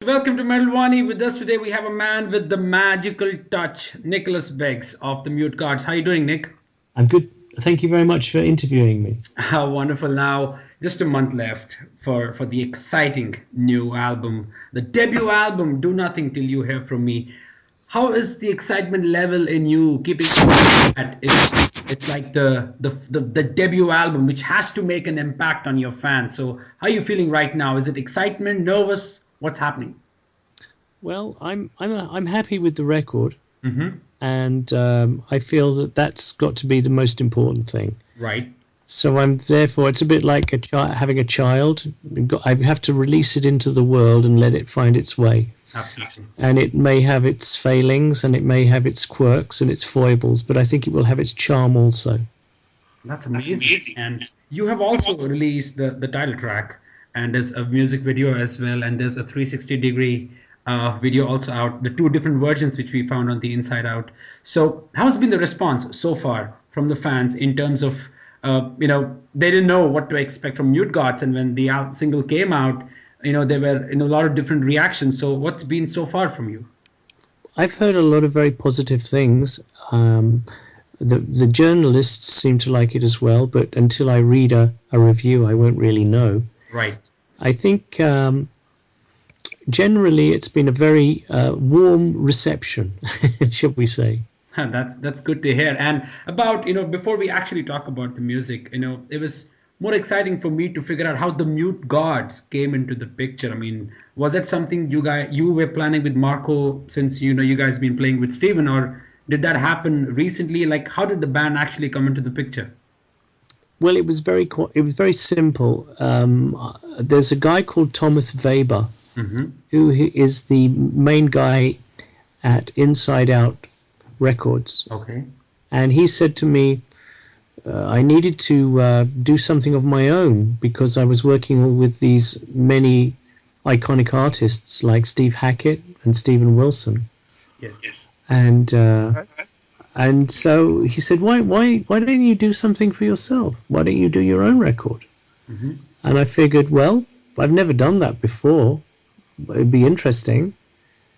Welcome to Metal Wani. With us today, we have a man with the magical touch, Nicholas Beggs of the Mute Cards. How are you doing, Nick? I'm good. Thank you very much for interviewing me. How wonderful. Now, just a month left for the exciting new album, the debut album, Do Nothing Till You Hear From Me. How is the excitement level in you keeping at it's like the debut album, which has to make an impact on your fans. So how are you feeling right now? Is it excitement, nervous? What's happening? Well, I'm happy with the record, and I feel that that's got to be the most important thing. Right. So therefore it's a bit like having a child. I have to release it into the world and let it find its way. Absolutely. And it may have its failings and it may have its quirks and its foibles, but I think it will have its charm also. That's amazing. And you have also released the title track, and there's a music video as well, and there's a 360-degree video also out, the two different versions which we found on the Inside Out. So how's been the response so far from the fans in terms of, they didn't know what to expect from Mute Gods, and when the single came out, there were a lot of different reactions. So what's been so far from you? I've heard a lot of very positive things. The journalists seem to like it as well, but until I read a review, I won't really know. Right. I think generally it's been a very warm reception, shall we say. That's good to hear. And about, before we actually talk about the music, it was more exciting for me to figure out how the Mute Gods came into the picture. I mean, was that something you were planning with Marco, since you guys been playing with Steven, or did that happen recently? Like, how did the band actually come into the picture? Well, it was very simple. There's a guy called Thomas Weber, who is the main guy at Inside Out Records. Okay. And he said to me, I needed to do something of my own because I was working with these many iconic artists like Steve Hackett and Stephen Wilson. Yes. And so he said, why don't you do something for yourself? Why don't you do your own record? And I figured, well, I've never done that before. It'd be interesting.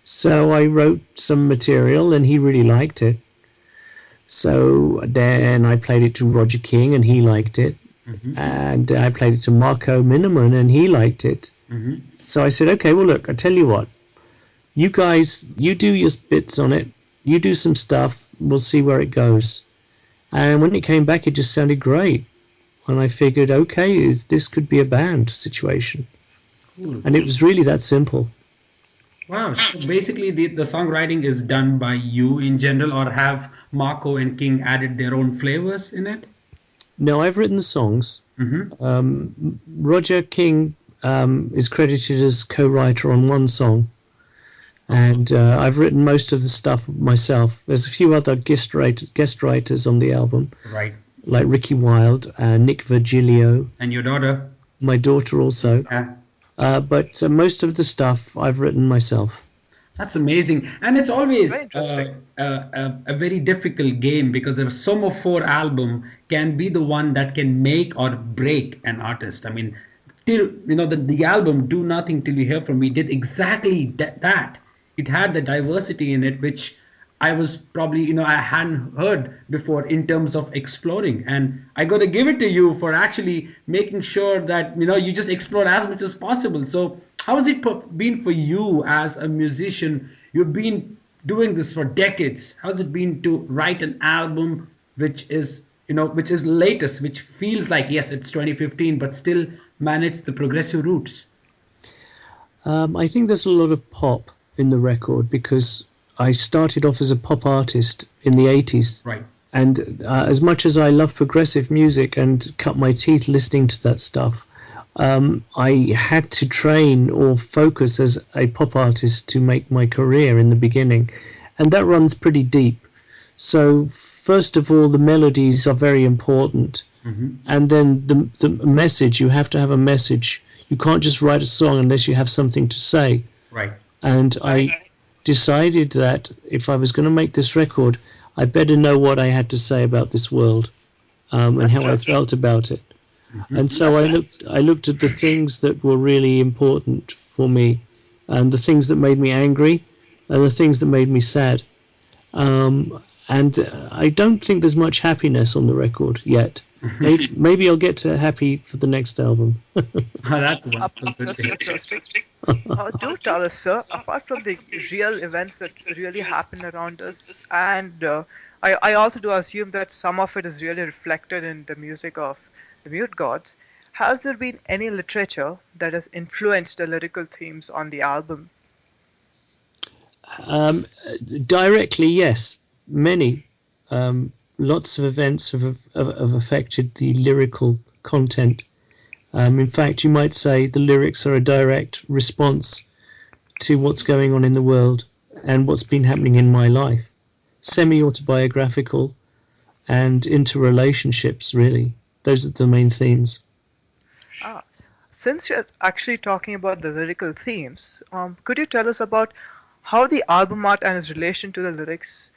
So I wrote some material and he really liked it. So then I played it to Roger King and he liked it. And I played it to Marco Minnemann and he liked it. So I said, okay, well, look, I tell you what. You guys, you do your bits on it. You do some stuff. We'll see where it goes. And when it came back, it just sounded great. And I figured, okay, this could be a band situation. And it was really that simple. Wow. So basically, the songwriting is done by you in general, or have Marco and King added their own flavors in it? No, I've written the songs. Roger King is credited as co-writer on one song. And I've written most of the stuff myself. There's a few other guest writers on the album. Right. Like Ricky Wilde, Nick Virgilio. And your daughter? My daughter also. But most of the stuff I've written myself. That's amazing. And it's always a very difficult game, because a Somophore album can be the one that can make or break an artist. I mean, till the album Do Nothing Till You Hear From Me did exactly that. It had the diversity in it, which I was probably, I hadn't heard before in terms of exploring. And I got to give it to you for actually making sure that, you just explore as much as possible. So how has it been for you as a musician? You've been doing this for decades. How's it been to write an album which is latest, which feels like, yes, it's 2015, but still manage the progressive roots? I think there's a lot of pop in the record because I started off as a pop artist in the 80s. Right. And as much as I love progressive music and cut my teeth listening to that stuff, I had to train or focus as a pop artist to make my career in the beginning. And that runs pretty deep. So first of all, the melodies are very important. And then the message, you have to have a message. You can't just write a song unless you have something to say. Right. And I decided that if I was going to make this record, I better know what I had to say about this world and how I felt about it. And so I looked at the things that were really important for me and the things that made me angry, and the things that made me sad. And I don't think there's much happiness on the record yet. Maybe I'll get to happy for the next album. That's wonderful. Do tell us, sir, apart from the real events that really happen around us, and I also do assume that some of it is really reflected in the music of the Mute Gods, has there been any literature that has influenced the lyrical themes on the album? Directly, yes. Many. Lots of events have affected the lyrical content. In fact, you might say the lyrics are a direct response to what's going on in the world and what's been happening in my life. Semi-autobiographical and interrelationships, really. Those are the main themes. Since you're actually talking about the lyrical themes, could you tell us about how the album art and its relation to the lyrics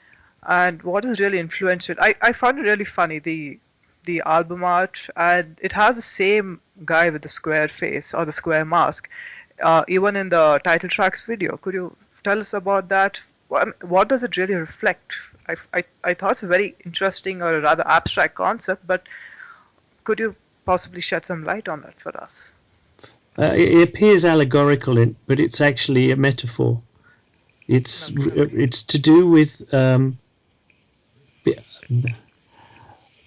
and what has really influenced it? I found it really funny, the album art, and it has the same guy with the square face or the square mask, even in the title track's video. Could you tell us about that? What does it really reflect? I thought it's a very interesting or a rather abstract concept, but could you possibly shed some light on that for us? It appears allegorical, but it's actually a metaphor. It's to do with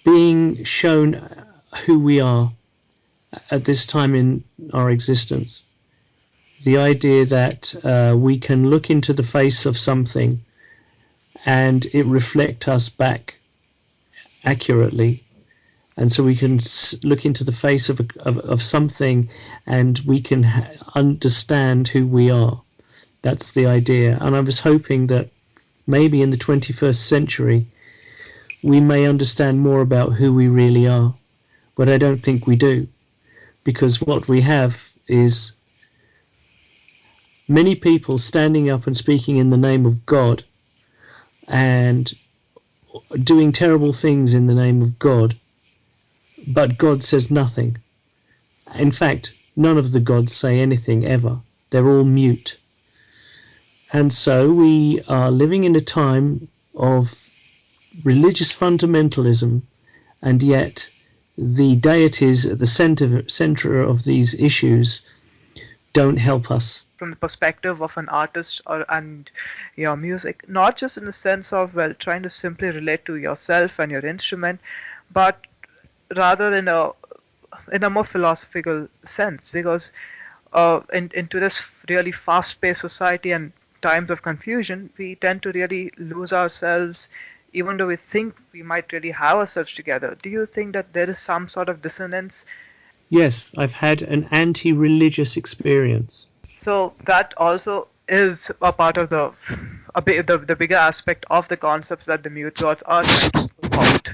being shown who we are at this time in our existence. The idea that we can look into the face of something and it reflect us back accurately. And so we can look into the face of something and we can understand who we are. That's the idea. And I was hoping that maybe in the 21st century we may understand more about who we really are. But I don't think we do. Because what we have is many people standing up and speaking in the name of God and doing terrible things in the name of God. But God says nothing. In fact, none of the gods say anything ever. They're all mute. And so we are living in a time of religious fundamentalism, and yet the deities at the center of these issues don't help us. From the perspective of an artist and your music, not just in the sense of, well, trying to simply relate to yourself and your instrument, but rather in a more philosophical sense, because into this really fast-paced society and times of confusion, we tend to really lose ourselves, even though we think we might really have ourselves together. Do you think that there is some sort of dissonance? Yes, I've had an anti-religious experience. So that also is a part of the bigger aspect of the concepts that the Mute Gods are trying to promote.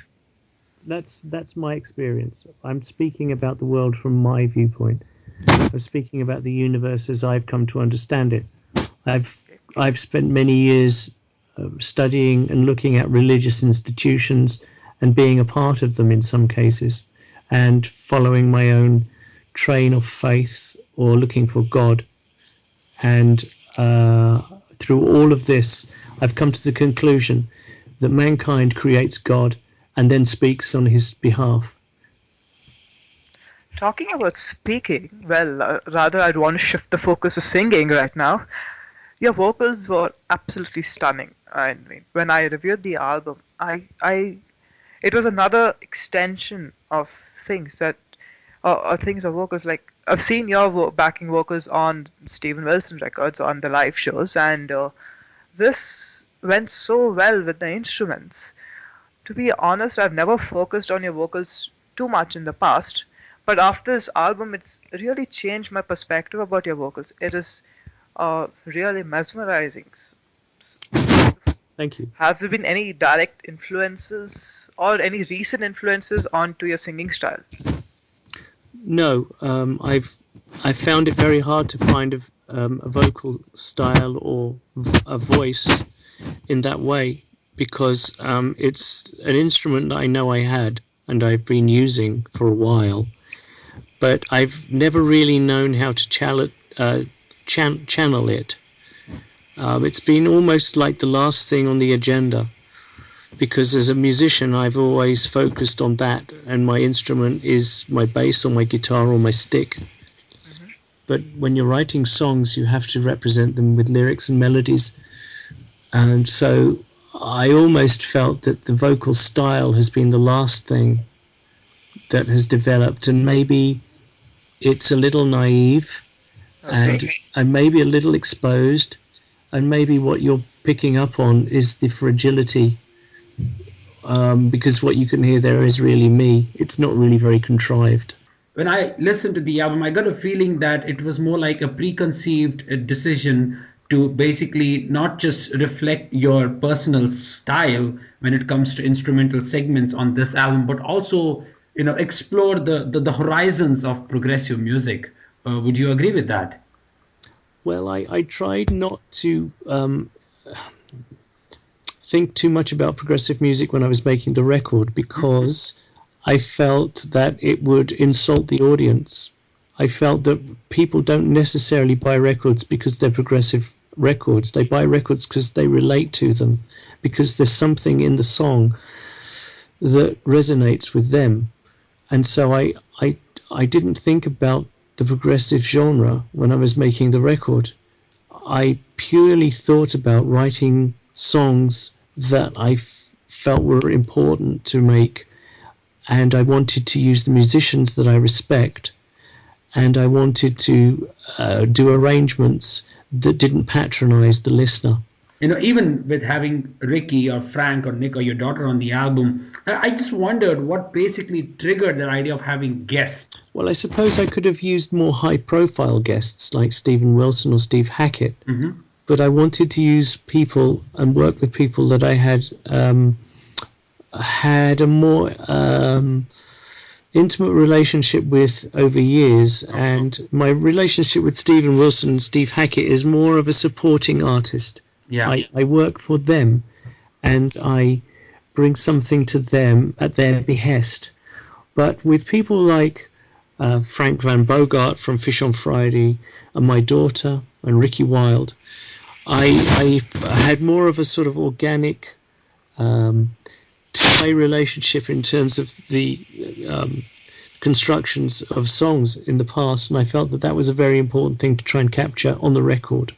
That's my experience. I'm speaking about the world from my viewpoint. I'm speaking about the universe as I've come to understand it. I've spent many years studying and looking at religious institutions and being a part of them in some cases, and following my own train of faith or looking for God. And through all of this, I've come to the conclusion that mankind creates God and then speaks on his behalf. Talking about speaking, well, rather I'd want to shift the focus to singing right now. Your vocals were absolutely stunning. I mean, when I reviewed the album, it was another extension of things that, things of vocals. Like, I've seen your backing vocals on Steven Wilson records, on the live shows, and this went so well with the instruments. To be honest, I've never focused on your vocals too much in the past, but after this album, it's really changed my perspective about your vocals. It is really mesmerizing. Thank you. Have there been any direct influences or any recent influences onto your singing style? No, I've found it very hard to find a vocal style or a voice in that way, because it's an instrument that I know I had and I've been using for a while, but I've never really known how to channel it. It's been almost like the last thing on the agenda, because as a musician I've always focused on that, and my instrument is my bass or my guitar or my stick. But when you're writing songs, you have to represent them with lyrics and melodies. And so I almost felt that the vocal style has been the last thing that has developed, and maybe it's a little naive, and maybe a little exposed, and maybe what you're picking up on is the fragility, because what you can hear there is really me. It's not really very contrived. When I listened to the album, I got a feeling that it was more like a preconceived decision to basically not just reflect your personal style when it comes to instrumental segments on this album, but also, explore the horizons of progressive music. Would you agree with that? Well, I tried not to think too much about progressive music when I was making the record, because I felt that it would insult the audience. I felt that people don't necessarily buy records because they're progressive records. They buy records because they relate to them, because there's something in the song that resonates with them. And so I didn't think about the progressive genre when I was making the record. I purely thought about writing songs that I felt were important to make, and I wanted to use the musicians that I respect, and I wanted to do arrangements that didn't patronize the listener. Even with having Ricky or Frank or Nick or your daughter on the album, I just wondered what basically triggered that idea of having guests. Well, I suppose I could have used more high-profile guests like Stephen Wilson or Steve Hackett, but I wanted to use people and work with people that I had a more intimate relationship with over years. And my relationship with Stephen Wilson and Steve Hackett is more of a supporting artist. Yeah. I work for them, and I bring something to them at their behest. But with people like Frank Van Bogart from Fish on Friday, and my daughter, and Ricky Wilde, I had more of a sort of organic two-way relationship in terms of the constructions of songs in the past, and I felt that was a very important thing to try and capture on the record.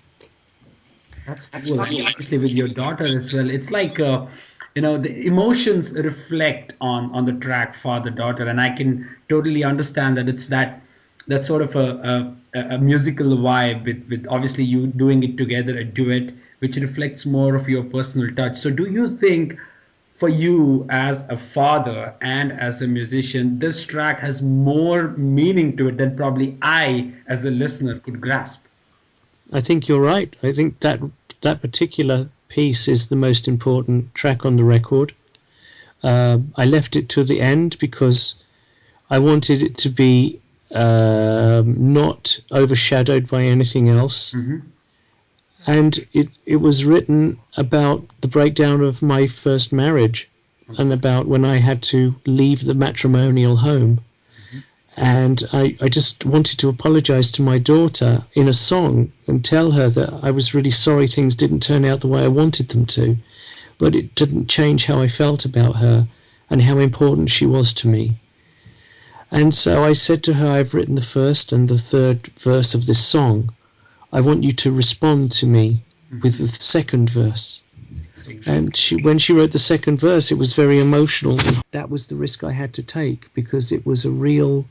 That's cool. Obviously, with your daughter as well, it's like the emotions reflect on the track father-daughter, and I can totally understand that it's that sort of a musical vibe with obviously you doing it together, a duet, which reflects more of your personal touch. So do you think, for you as a father and as a musician, this track has more meaning to it than probably I, as a listener, could grasp? I think you're right. I think that particular piece is the most important track on the record. I left it to the end because I wanted it to be not overshadowed by anything else. And it was written about the breakdown of my first marriage, and about when I had to leave the matrimonial home. And I just wanted to apologize to my daughter in a song and tell her that I was really sorry things didn't turn out the way I wanted them to, but it didn't change how I felt about her and how important she was to me. And so I said to her, I've written the first and the third verse of this song. I want you to respond to me with the second verse. And when she wrote the second verse, it was very emotional. That was the risk I had to take, because it was a real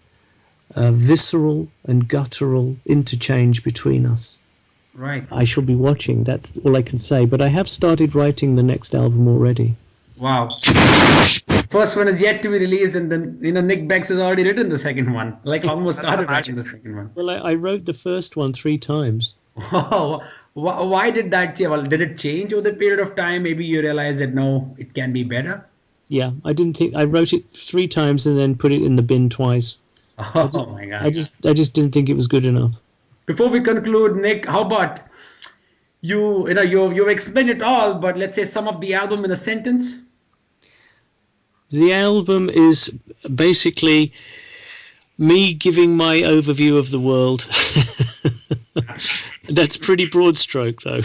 visceral and guttural interchange between us. Right. I shall be watching, that's all I can say. But I have started writing the next album already. Wow. First one is yet to be released, and then Nick Becks has already written the second one. Like almost started writing the second one. Well, I wrote the first one 3 times. Oh, why did that? Well, did it change over the period of time? Maybe you realized that no, it can be better. Yeah, I wrote it 3 times and then put it in the bin twice. Oh my God! I just didn't think it was good enough. Before we conclude, Nick, how about you've explained it all, but let's say sum up the album in a sentence. The album is basically me giving my overview of the world. that's pretty broad stroke, though.